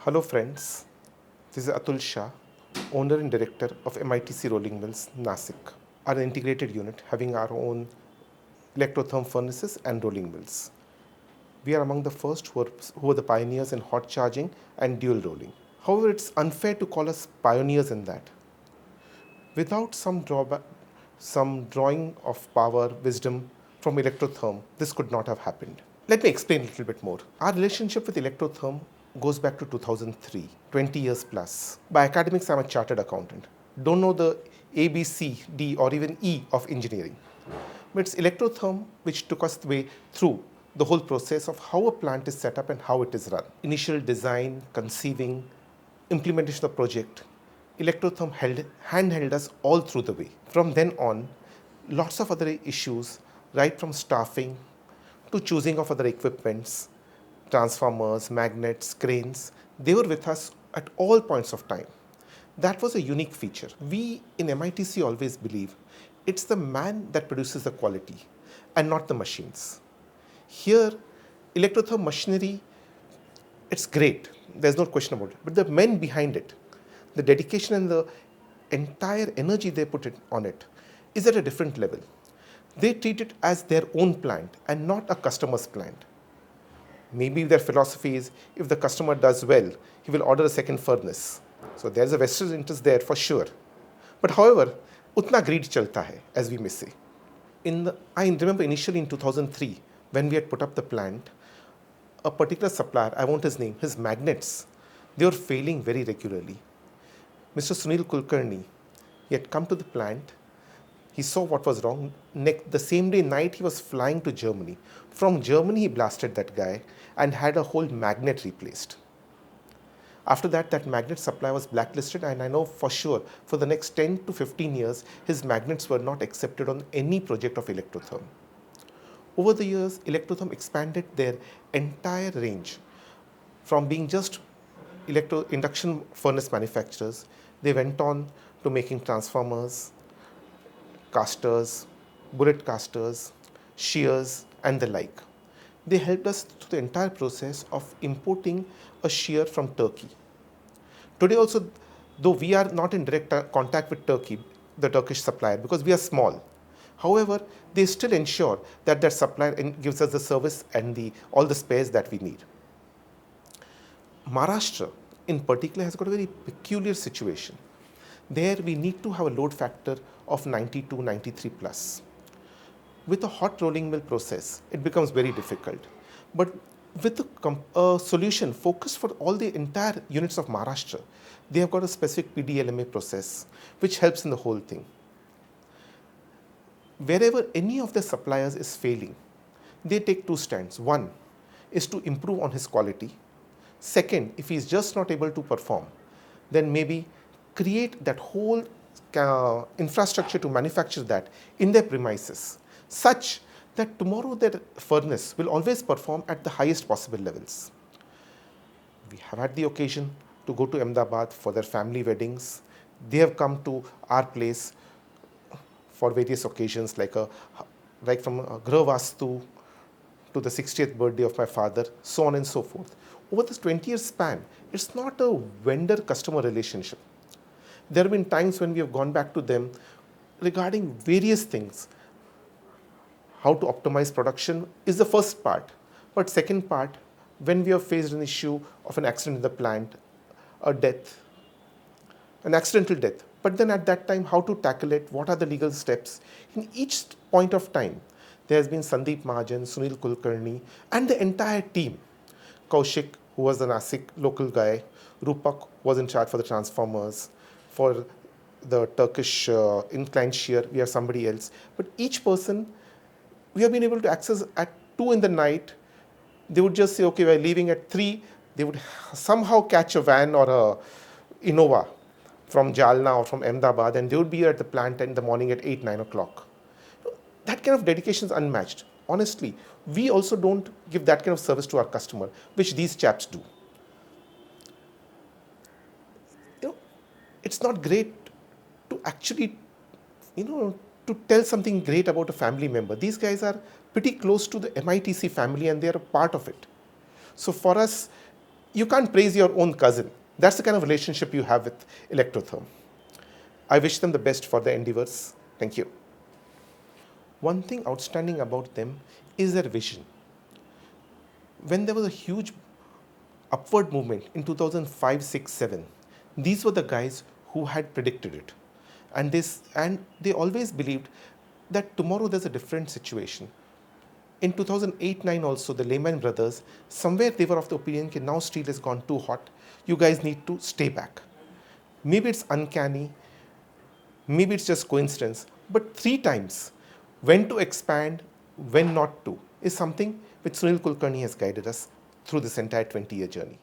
Hello friends, this is Atul Shah, owner and director of MITC Rolling Mills, Nasik, our integrated unit having our own electrotherm furnaces and rolling mills. We are among the first who were the pioneers in hot charging and dual rolling. However, it's unfair to call us pioneers in that. Without some drawing of power, wisdom from Electrotherm, this could not have happened. Let me explain a little bit more. Our relationship with Electrotherm goes back to 2003, 20 years plus. By academics, I'm a chartered accountant. Don't know the A, B, C, D, or even E of engineering. But it's Electrotherm which took us the way through the whole process of how a plant is set up and how it is run. Initial design, conceiving, implementation of the project, Electrotherm handheld us all through the way. From then on, lots of other issues, right from staffing to choosing of other equipments, transformers, magnets, cranes, they were with us at all points of time. That was a unique feature. We in MITC always believe it's the man that produces the quality and not the machines. Here, Electrotherm machinery, it's great, there's no question about it, but the men behind it, the dedication and the entire energy they put on it is at a different level. They treat it as their own plant and not a customer's plant. Maybe their philosophy is if the customer does well, he will order a second furnace. So there's a vested interest there for sure. But however, utna greed chalta hai, as we may say. I remember initially in 2003, when we had put up the plant, a particular supplier, I won't his name, his magnets, they were failing very regularly. Mr. Sunil Kulkarni, he had come to the plant, he saw what was wrong. The same day night, he was flying to Germany. From Germany, he blasted that guy and had a whole magnet replaced. After that, that magnet supply was blacklisted, and I know for sure for the next 10 to 15 years, his magnets were not accepted on any project of Electrotherm. Over the years, Electrotherm expanded their entire range from being just induction furnace manufacturers. They went on to making transformers, casters, bullet casters, shears, and the like. They helped us through the entire process of importing a shear from Turkey. Today also, though we are not in direct contact with Turkey, the Turkish supplier, because we are small. However, they still ensure that their supplier gives us the service and all the spares that we need. Maharashtra, in particular, has got a very peculiar situation. There we need to have a load factor of 92, 93 plus. With a hot rolling mill process, it becomes very difficult. But with a solution focused for all the entire units of Maharashtra, they have got a specific PDLMA process which helps in the whole thing. Wherever any of the suppliers is failing, they take two stands. One is to improve on his quality. Second, if he is just not able to perform, then maybe create that whole infrastructure to manufacture that in their premises, such that tomorrow their furnace will always perform at the highest possible levels. We have had the occasion to go to Ahmedabad for their family weddings. They have come to our place for various occasions, like from Grah Vastu to the 60th birthday of my father, so on and so forth. Over this 20-year span, it's not a vendor-customer relationship. There have been times when we have gone back to them regarding various things. How to optimize production is the first part. But second part, when we have faced an issue of an accident in the plant, a death, an accidental death. But then at that time, how to tackle it, what are the legal steps? In each point of time, there has been Sandeep Mahajan, Sunil Kulkarni, and the entire team. Kaushik, who was the Nasik local guy, Rupak was in charge for the transformers, for the Turkish inclined shear, we have somebody else. But each person, we have been able to access at 2 in the night. They would just say, okay, we're leaving at 3. They would somehow catch a van or a Innova from Jalna or from Ahmedabad, and they would be here at the plant in the morning at 8, 9 o'clock. That kind of dedication is unmatched. Honestly, we also don't give that kind of service to our customer, which these chaps do. It's not great to actually, to tell something great about a family member. These guys are pretty close to the MITC family and they are a part of it. So for us, You can't praise your own cousin. That's the kind of relationship you have with Electrotherm. I wish them the best for their endeavors. Thank you. One thing outstanding about them is their vision. When there was a huge upward movement in 2005, 6, 7, these were the guys who had predicted it. And they always believed that tomorrow there's a different situation. In 2008-9 also, the Lehman Brothers, somewhere they were of the opinion that now steel has gone too hot. You guys need to stay back. Maybe it's uncanny, maybe it's just coincidence, but 3 times, when to expand, when not to, is something which Sunil Kulkarni has guided us through this entire 20-year journey.